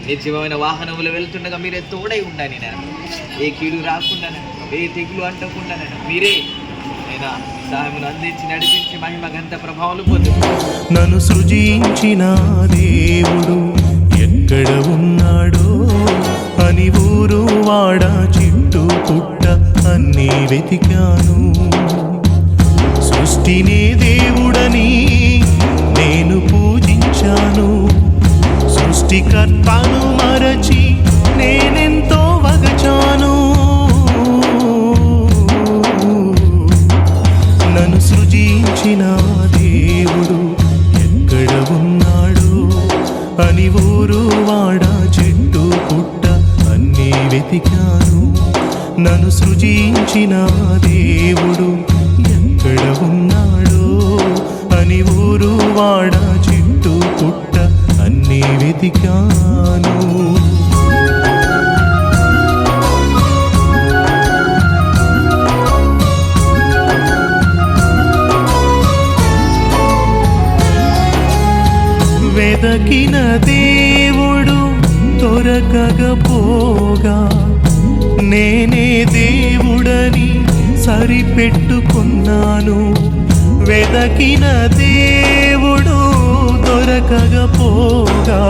నిర్జీవమైన వాహనములు వెళ్తుండగా మీరే తోడై ఉండాలి నేను. ఏ కీడు రాకుండా, ఏ తెగులు అంటకుండా మీరే అయినా సహాయమును అందించి నడిపించి మహిమ గంత ప్రభావాలు పొందుతారు. నన్ను సృజించిన దేవుడు ఎక్కడ ఉన్నాడో అని ఊరు వాడ చిట్టు పుట్ట అన్నీ వెతికాను. సృష్టినే దేవుడని నేను పూజించాను. సృష్టికర్తను మరచి నేనెంతో వగచాను. నన్ను సృజించిన దేవుడు ఎక్కడ ఉన్నాడు అని ఊరు వాడ చెట్టు పుట్ట అన్నీ వెతికాను. నన్ను సృజించిన దేవుడు ఎక్కడ ఉన్నాడో అని ఊరు వాడ చెట్టు పుట్ట అన్నీ వెతికాను. వెదకిన దేవుడు దొరకకపోగా నేనే దేవుడని సరిపెట్టుకున్నాను. వెదకిన దేవుడు దొరకకపోగా